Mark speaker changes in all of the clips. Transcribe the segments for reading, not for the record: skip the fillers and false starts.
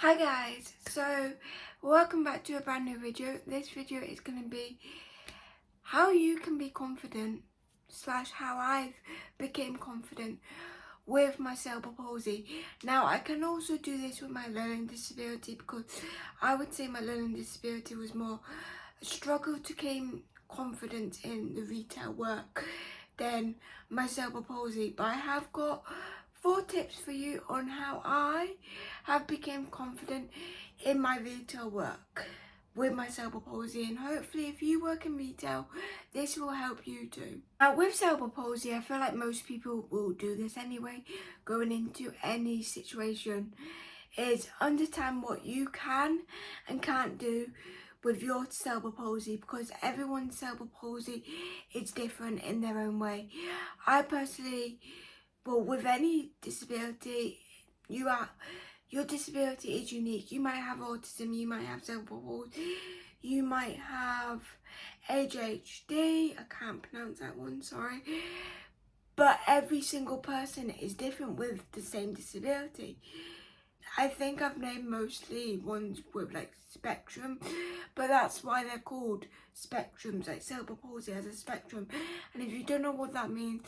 Speaker 1: Hi guys, so welcome back to a brand new video. This video is going to be how you can be confident / how I've became confident with my cerebral palsy. Now I can also do this with my learning disability because I would say my learning disability was more a struggle to gain confidence in the retail work than my cerebral palsy, but I have got 4 tips for you on how I have become confident in my retail work with my cerebral palsy, and hopefully if you work in retail this will help you too. Now with cerebral palsy, I feel like most people will do this anyway going into any situation, is understand what you can and can't do with your cerebral palsy, because everyone's cerebral palsy is different in their own way. I personally, well, with any disability, your disability is unique. You might have autism, you might have cerebral palsy, you might have ADHD, I can't pronounce that one, sorry. But every single person is different with the same disability. I think I've named mostly ones with like spectrum, but that's why they're called spectrums. Like cerebral palsy has a spectrum, and if you don't know what that means,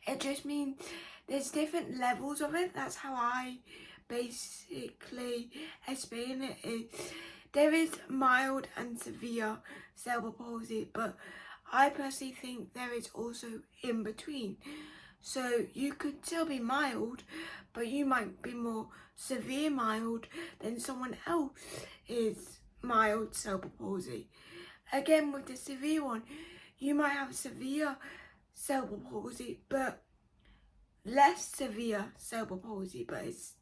Speaker 1: it just means there's different levels of it. That's how I basically explain it. There is mild and severe cerebral palsy, but I personally think there is also in between. So you could still be mild, but you might be more severe mild than someone else is mild cerebral palsy. Again, with the severe one, you might have severe cerebral palsy, but less severe cerebral palsy, but it's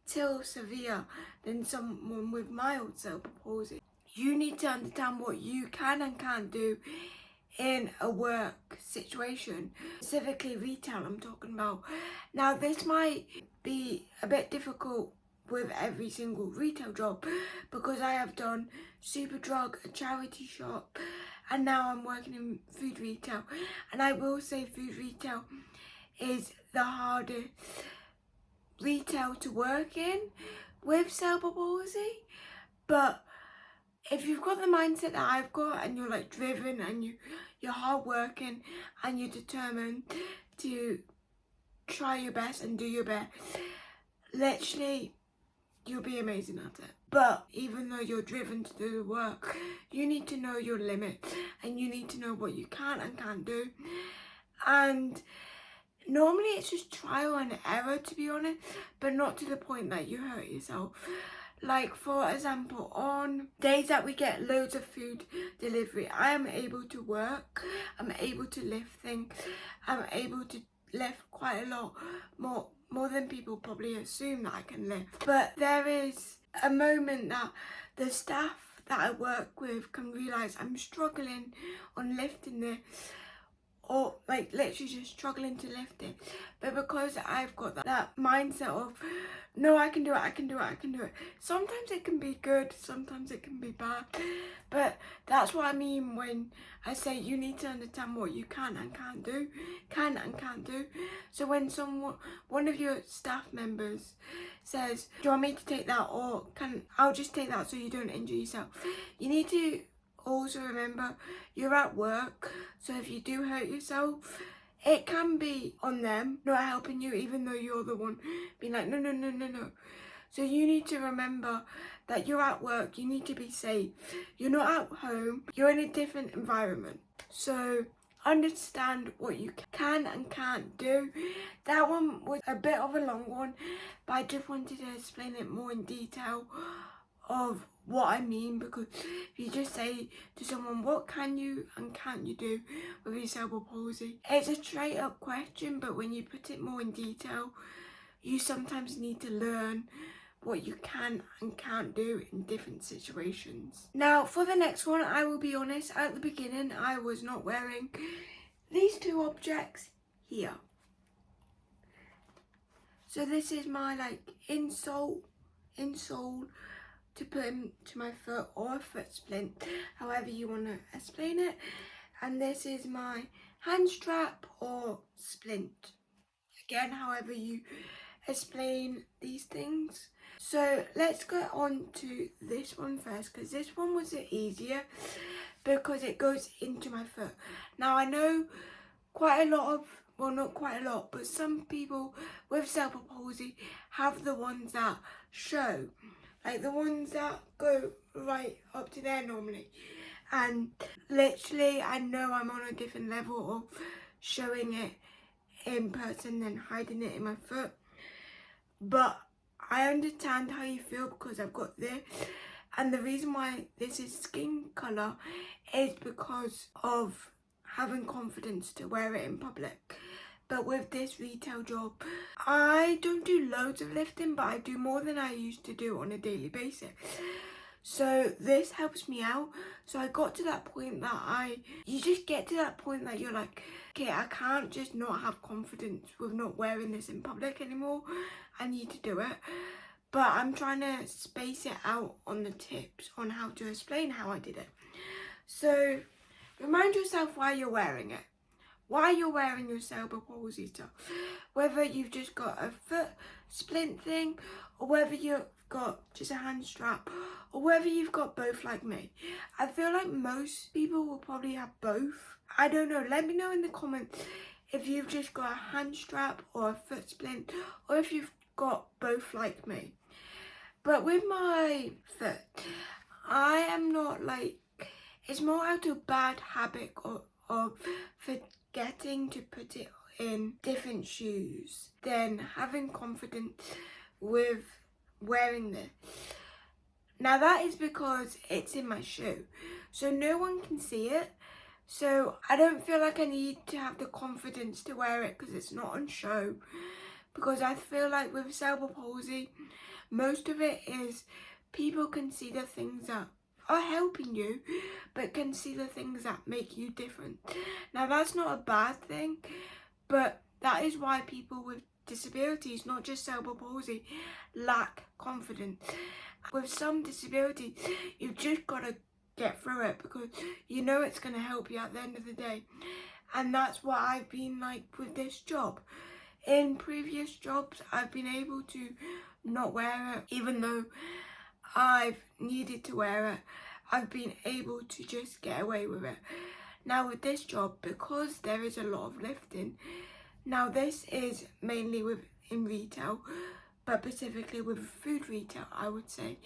Speaker 1: still severe than someone with mild cerebral palsy. You need to understand what you can and can't do in a work situation, specifically retail I'm talking about. Now this might be a bit difficult with every single retail job because I have done Superdrug, a charity shop, and now I'm working in food retail, and I will say food retail is the hardest retail to work in with cerebral palsy. But if you've got the mindset that I've got and you're like driven and you're hardworking and you're determined to try your best and do your best, literally you'll be amazing at it. But even though you're driven to do the work, you need to know your limits and you need to know what you can and can't do. And normally it's just trial and error, to be honest, but not to the point that you hurt yourself. Like for example, on days that we get loads of food delivery, I am able to work, I'm able to lift things, I'm able to lift quite a lot more than people probably assume that I can lift. But there is a moment that the staff that I work with can realise I'm struggling on lifting this, or like literally just struggling to lift it, but because I've got that mindset of no, I can do it, I can do it, I can do it. Sometimes it can be good, sometimes it can be bad, but that's what I mean when I say you need to understand what you can and can't do, So when one of your staff members says, do you want me to take that, or I'll just take that so you don't injure yourself, you need to also remember you're at work, so if you do hurt yourself, it can be on them not helping you, even though you're the one being like no. So you need to remember that you're at work, you need to be safe, you're not at home, you're in a different environment. So understand what you can and can't do. That one was a bit of a long one, but I just wanted to explain it more in detail of what I mean, because if you just say to someone what can you and can't you do with your cerebral palsy, it's a straight up question, but when you put it more in detail, you sometimes need to learn what you can and can't do in different situations. Now for the next one, I will be honest, at the beginning I was not wearing these 2 objects here. So this is my like insole to put into my foot, or a foot splint, however you want to explain it. And this is my hand strap or splint, again however you explain these things. So let's go on to this one first, because this one was easier because it goes into my foot. Now I know quite a lot of, well, not quite a lot, but some people with cerebral palsy have the ones that show, like the ones that go right up to there normally. And literally I know I'm on a different level of showing it in person than hiding it in my foot, but I understand how you feel because I've got this. And the reason why this is skin colour is because of having confidence to wear it in public. But with this retail job, I don't do loads of lifting, but I do more than I used to do on a daily basis. So this helps me out. So I got to that point that you just get to that point that you're like, okay, I can't just not have confidence with not wearing this in public anymore. I need to do it. But I'm trying to space it out on the tips on how to explain how I did it. So remind yourself why you're wearing it. Why you're wearing your cerebral palsy stuff. Whether you've just got a foot splint thing, or whether you've got just a hand strap, or whether you've got both like me. I feel like most people will probably have both. I don't know, let me know in the comments if you've just got a hand strap or a foot splint, or if you've got both like me. But with my foot, I am not like, it's more out of bad habit of forgetting to put it in different shoes than having confidence with wearing this. Now that is because it's in my shoe, so no one can see it. So I don't feel like I need to have the confidence to wear it because it's not on show. Because I feel like with cerebral palsy, most of it is people can see the things that are helping you, but can see the things that make you different. Now that's not a bad thing, but that is why people with disabilities, not just cerebral palsy, lack confidence. With some disabilities, you've just got to get through it because you know it's going to help you at the end of the day. And that's what I've been like with this job. In previous jobs, I've been able to not wear it, even though I've needed to wear it. I've been able to just get away with it. Now with this job, because there is a lot of lifting, now this is mainly in retail, but specifically with food retail, I would say,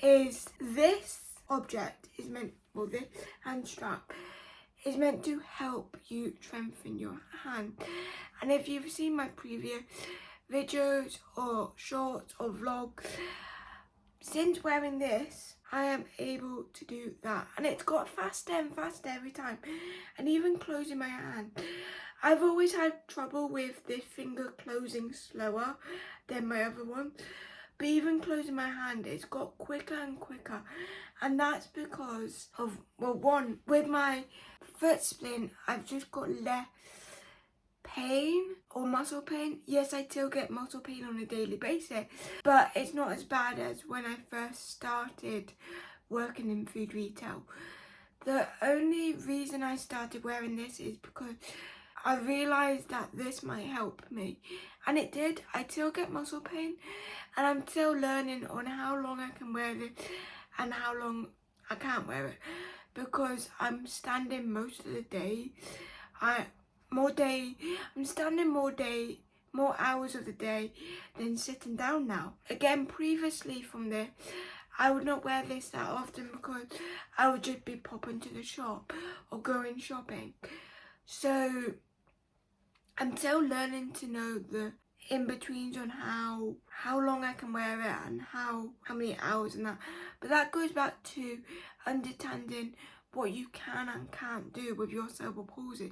Speaker 1: is this object is meant, well, this hand strap is meant to help you strengthen your hand. And if you've seen my previous videos or shorts or vlogs, since wearing this, I am able to do that. And it's got faster and faster every time. And even closing my hand. I've always had trouble with this finger closing slower than my other one. But even closing my hand, it's got quicker and quicker. And that's because of, well, one, with my foot splint, I've just got less pain or muscle pain. Yes, I still get muscle pain on a daily basis, but it's not as bad as when I first started working in food retail. The only reason I started wearing this is because I realised that this might help me, and it did. I still get muscle pain, and I'm still learning on how long I can wear this and how long I can't wear it, because I'm standing most of the day. I'm standing more hours of the day than sitting down now. Again, previously from this, I would not wear this that often because I would just be popping to the shop or going shopping. So I'm still learning to know the in-betweens on how long I can wear it and how many hours and that. But that goes back to understanding what you can and can't do with your cerebral palsy.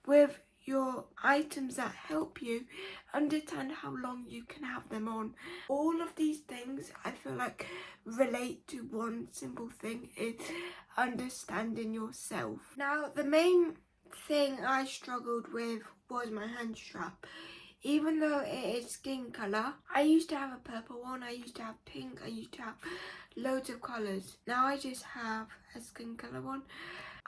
Speaker 1: With your items that help you, understand how long you can have them on. All of these things I feel like relate to one simple thing, is understanding yourself. Now the main thing I struggled with was my hand strap. Even though it is skin colour, I used to have a purple one, I used to have pink, I used to have loads of colours. Now I just have a skin colour one.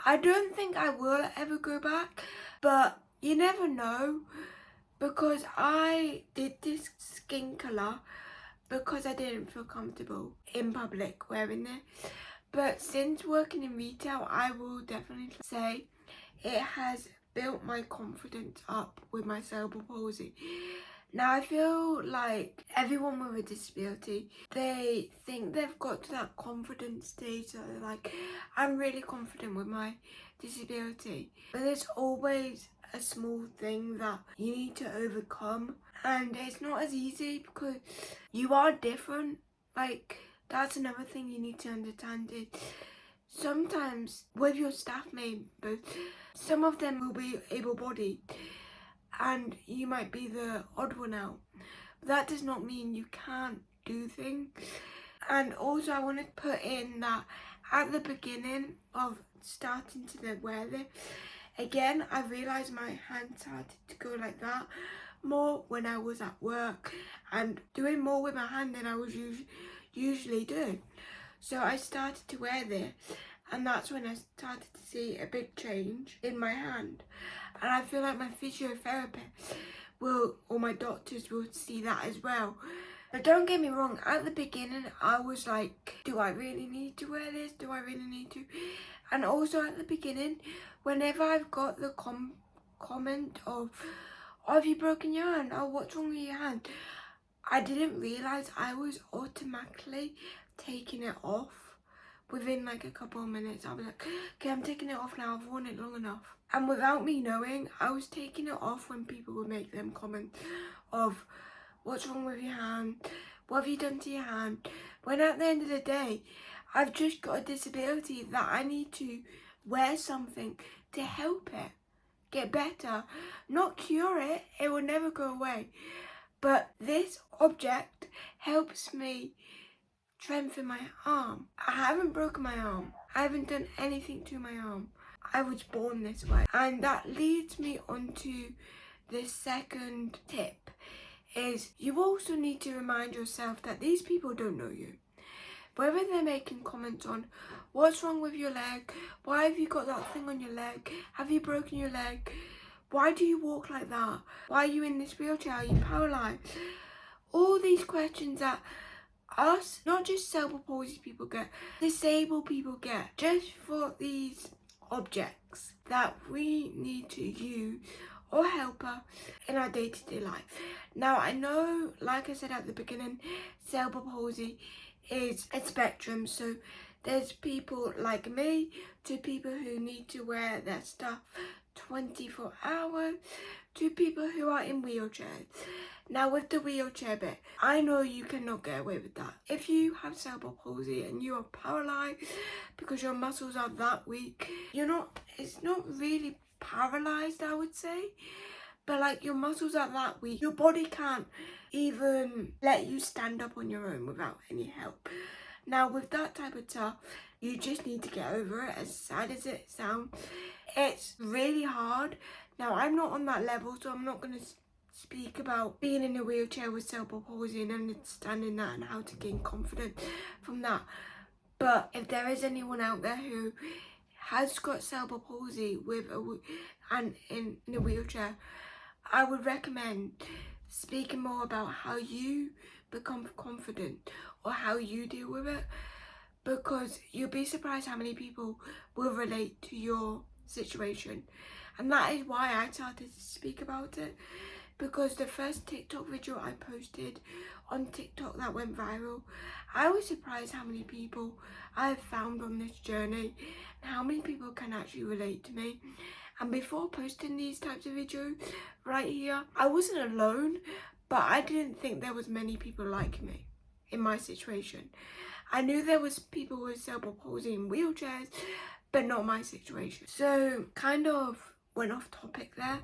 Speaker 1: I don't think I will ever go back, but you never know, because I did this skin colour because I didn't feel comfortable in public wearing it. But since working in retail, I will definitely say it has built my confidence up with my cerebral palsy. Now I feel like everyone with a disability, they think they've got to that confidence stage that they're like, I'm really confident with my disability. But there's always a small thing that you need to overcome, and it's not as easy because you are different. Like, that's another thing you need to understand is sometimes with your staff members, some of them will be able-bodied and you might be the odd one out. That does not mean you can't do things. And also I want to put in that at the beginning of starting to wear this, again, I realised my hand started to go like that more when I was at work and doing more with my hand than I was usually doing. So I started to wear this, and that's when I started to see a big change in my hand. And I feel like my physiotherapist will, or my doctors will see that as well. But don't get me wrong, at the beginning I was like, do I really need to wear this? Do I really need to? And also at the beginning, whenever I've got the comment of, oh, have you broken your hand? Oh, what's wrong with your hand? I didn't realise I was automatically taking it off. Within like a couple of minutes, I'll be like, okay, I'm taking it off now, I've worn it long enough. And without me knowing, I was taking it off when people would make them comment of, what's wrong with your hand? What have you done to your hand? When at the end of the day, I've just got a disability that I need to wear something to help it get better. Not cure it, it will never go away. But this object helps me strengthen my arm. I haven't broken my arm. I haven't done anything to my arm. I was born this way. And that leads me on to the second tip, is you also need to remind yourself that these people don't know you. Whether they're making comments on, what's wrong with your leg? Why have you got that thing on your leg? Have you broken your leg? Why do you walk like that? Why are you in this wheelchair? Are you paralysed? All these questions that us, not just cerebral palsy people get, disabled people get, just for these objects that we need to use or help us in our day-to-day life. Now I know, like I said at the beginning, cerebral palsy is a spectrum, so there's people like me to people who need to wear their stuff 24 hours to people who are in wheelchairs. Now with the wheelchair bit, I know you cannot get away with that. If you have cerebral palsy and you are paralysed because your muscles are that weak, it's not really paralysed, I would say, but like your muscles are that weak, your body can't even let you stand up on your own without any help. Now with that type of stuff, you just need to get over it, as sad as it sounds. It's really hard. Now I'm not on that level, so I'm not going to speak about being in a wheelchair with cerebral palsy and understanding that and how to gain confidence from that. But if there is anyone out there who has got cerebral palsy and in a wheelchair, I would recommend speaking more about how you become confident or how you deal with it, because you'll be surprised how many people will relate to your situation. And that is why I started to speak about it, because the first TikTok video I posted on TikTok that went viral, I was surprised how many people I have found on this journey and how many people can actually relate to me. And before posting these types of videos right here, I wasn't alone, but I didn't think there was many people like me in my situation. I knew there was people with cerebral palsy in wheelchairs, but not my situation. So kind of went off topic there,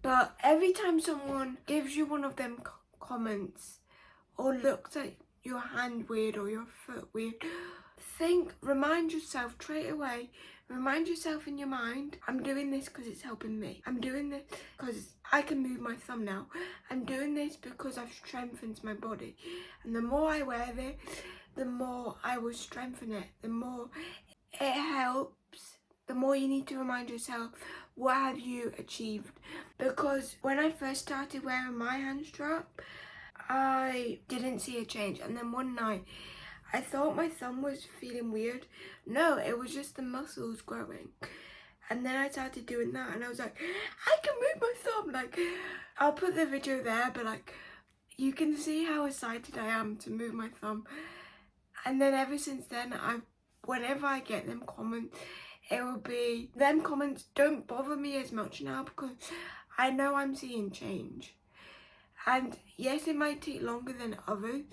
Speaker 1: but every time someone gives you one of them comments or looks at your hand weird or your foot weird, remind yourself straight away, remind yourself in your mind, I'm doing this because it's helping me. I'm doing this because I can move my thumb now. I'm doing this because I've strengthened my body. And the more I wear this, the more I will strengthen it, the more it helps, the more you need to remind yourself, what have you achieved? Because when I first started wearing my hand strap, I didn't see a change, and then one night I thought my thumb was feeling weird. No, it was just the muscles growing. And then I started doing that, and I was like, I can move my thumb. Like, I'll put the video there, but like, you can see how excited I am to move my thumb. And then ever since then, whenever I get them comments, it will be, them comments don't bother me as much now because I know I'm seeing change. And yes, it might take longer than others,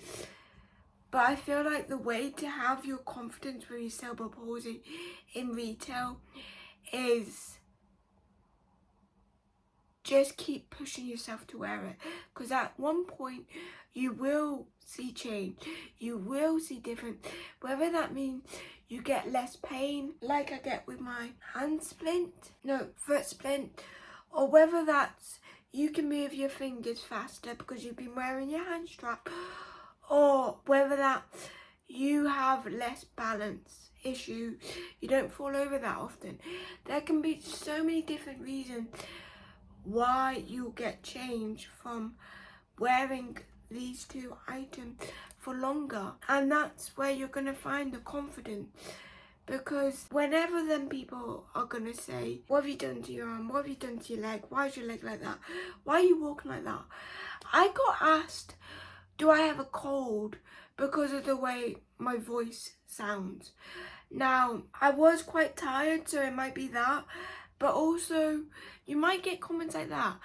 Speaker 1: but I feel like the way to have your confidence with your cerebral palsy in retail is just keep pushing yourself to wear it, because at one point you will see change, you will see different, whether that means you get less pain like I get with my foot splint, or whether that's you can move your fingers faster because you've been wearing your hand strap, or whether that you have less balance issues, you don't fall over that often. There can be so many different reasons why you'll get change from wearing these two items for longer, and that's where you're going to find the confidence. Because whenever them people are going to say, what have you done to your arm, what have you done to your leg, why is your leg like that, why are you walking like that, I got asked, do I have a cold because of the way my voice sounds. Now, I was quite tired, so it might be that, but also you might get comments like that.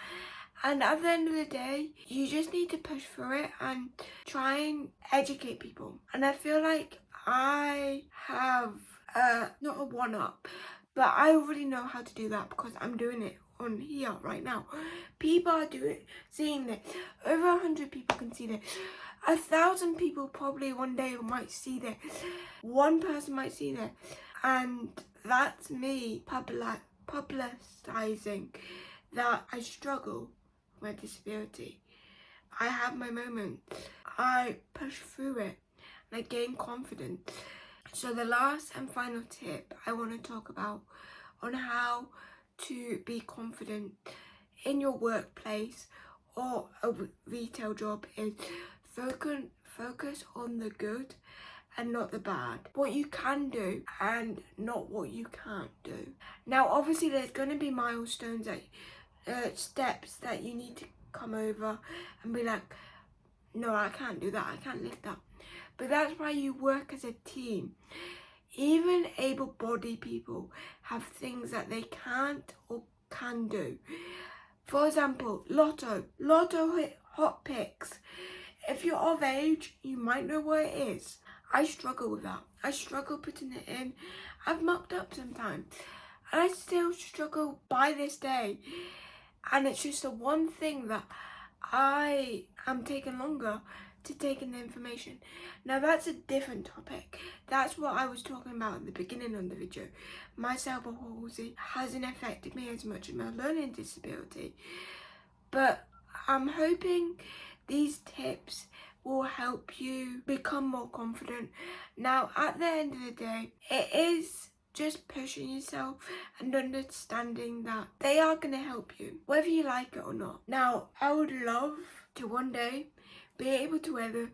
Speaker 1: And at the end of the day, you just need to push through it and try and educate people. And I feel like I have not a one-up, but I already know how to do that because I'm doing it on here right now. People are seeing this. Over 100 people can see this. 1,000 people probably one day might see this. One person might see this, and that's me publicizing that I struggle with my disability. I have my moments. I push through it and I gain confidence. So the last and final tip I want to talk about on how to be confident in your workplace or a retail job is focus on the good and not the bad. What you can do and not what you can't do. Now obviously there's going to be milestones, steps that you need to come over and be like, no, I can't do that, I can't lift that. But that's why you work as a team. Even able-bodied people have things that they can't or can do. For example, Lotto hot picks. If you're of age, you might know what it is. I struggle with that. I struggle putting it in. I've mucked up sometimes. And I still struggle by this day. And it's just the one thing that I am taking longer to take in the information. Now that's a different topic. That's what I was talking about at the beginning of the video. My cerebral palsy hasn't affected me as much as my learning disability. But I'm hoping these tips will help you become more confident. Now at the end of the day, it is just pushing yourself and understanding that they are going to help you, whether you like it or not. Now, I would love to one day be able to wear the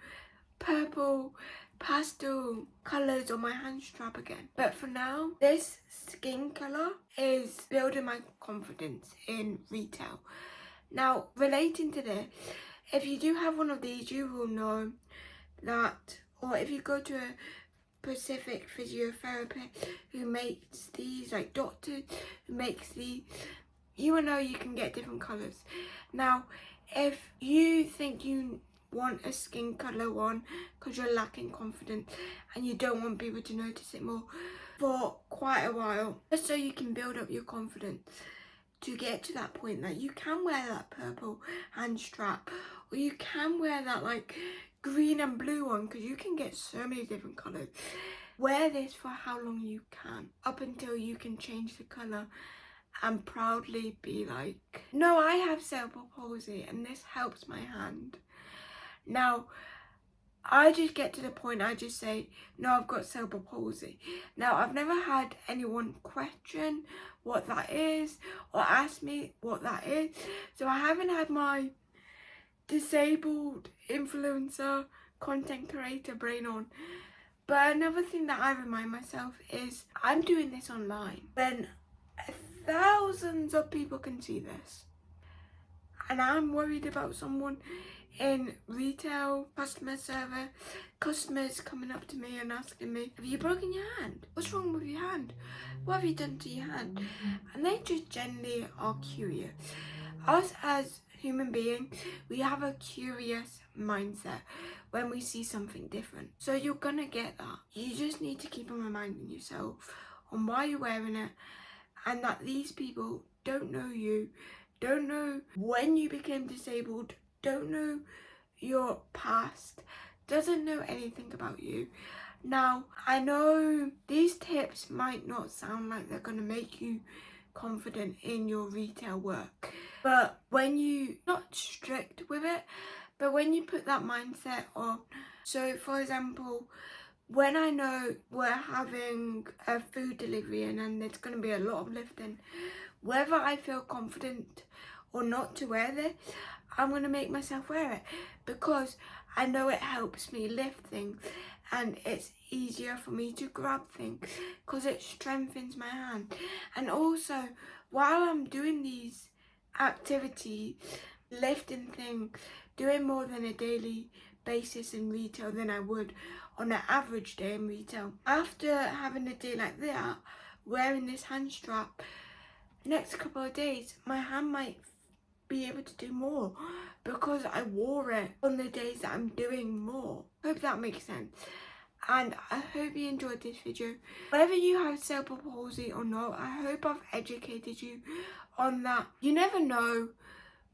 Speaker 1: purple pastel colours on my hand strap again. But for now, this skin colour is building my confidence in retail. Now, relating to this, if you do have one of these, you will know that, or if you go to a specific physiotherapist who makes these, like doctors who makes these, you will know you can get different colours. Now, if you think you want a skin colour one because you're lacking confidence and you don't want people to notice it more for quite a while, just so you can build up your confidence to get to that point that you can wear that purple hand strap, or you can wear that like green and blue one, because you can get so many different colours. Wear this for how long you can, up until you can change the colour and proudly be like, no, I have cerebral palsy and this helps my hand. Now, I just get to the point, I just say, no, I've got cerebral palsy. Now, I've never had anyone question what that is or ask me what that is. So I haven't had my disabled influencer content creator brain on. But another thing that I remind myself is I'm doing this online when thousands of people can see this, and I'm worried about someone in retail, customer service, customers coming up to me and asking me, have you broken your hand? What's wrong with your hand? What have you done to your hand? And they just generally are curious. Us as human beings, we have a curious mindset when we see something different. So you're gonna get that. You just need to keep on reminding yourself on why you're wearing it, and that these people don't know you, don't know when you became disabled, don't know your past, doesn't know anything about you. Now, I know these tips might not sound like they're gonna make you confident in your retail work, but when you, not strict with it, but when you put that mindset on, so for example, when I know we're having a food delivery and then there's going to be a lot of lifting, whether I feel confident or not to wear this, I'm going to make myself wear it because I know it helps me lift things and it's easier for me to grab things because it strengthens my hand. And also, while I'm doing these activities, lifting things, doing more than a daily basis in retail than I would on an average day in retail, after having a day like that, wearing this hand strap, next couple of days my hand might be able to do more because I wore it on the days that I'm doing more. Hope that makes sense. And I hope you enjoyed this video. Whether you have cerebral palsy or not, I hope I've educated you on that. You never know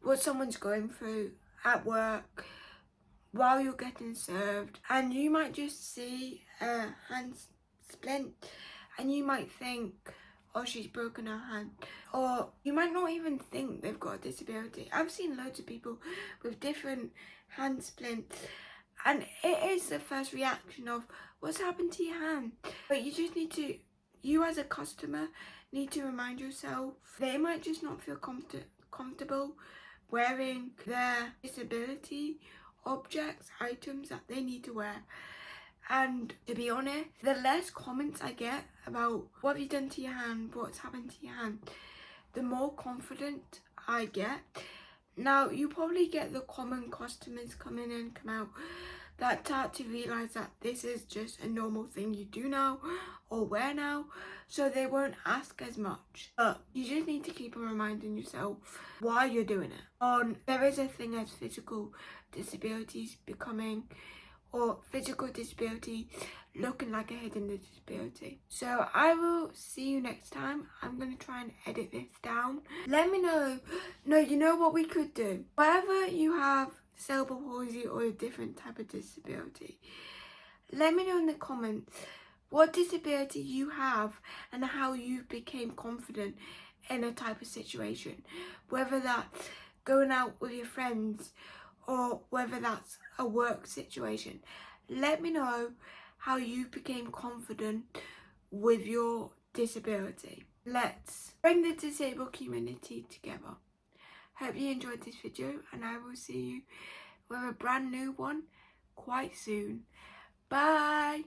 Speaker 1: what someone's going through at work while you're getting served, and you might just see a hand splint and you might think, oh, she's broken her hand, or you might not even think they've got a disability. I've seen loads of people with different hand splints, and it is the first reaction of what's happened to your hand. But you just need to, you as a customer need to remind yourself they might just not feel comfortable wearing their disability objects, items that they need to wear. And to be honest, the less comments I get about what have you done to your hand, what's happened to your hand, the more confident I get. Now, you probably get the common customers come in and come out that start to realise that this is just a normal thing you do now or wear now, so they won't ask as much. But you just need to keep on reminding yourself why you're doing it. There is a thing as physical disabilities becoming, or physical disability looking like a hidden disability. So I will see you next time. I'm going to try and edit this down. Let me know. No, you know what we could do? Whether you have cerebral palsy or a different type of disability, let me know in the comments what disability you have and how you became confident in a type of situation, whether that's going out with your friends or whether that's a work situation. Let me know how you became confident with your disability. Let's bring the disabled community together. Hope you enjoyed this video, and I will see you with a brand new one quite soon. Bye!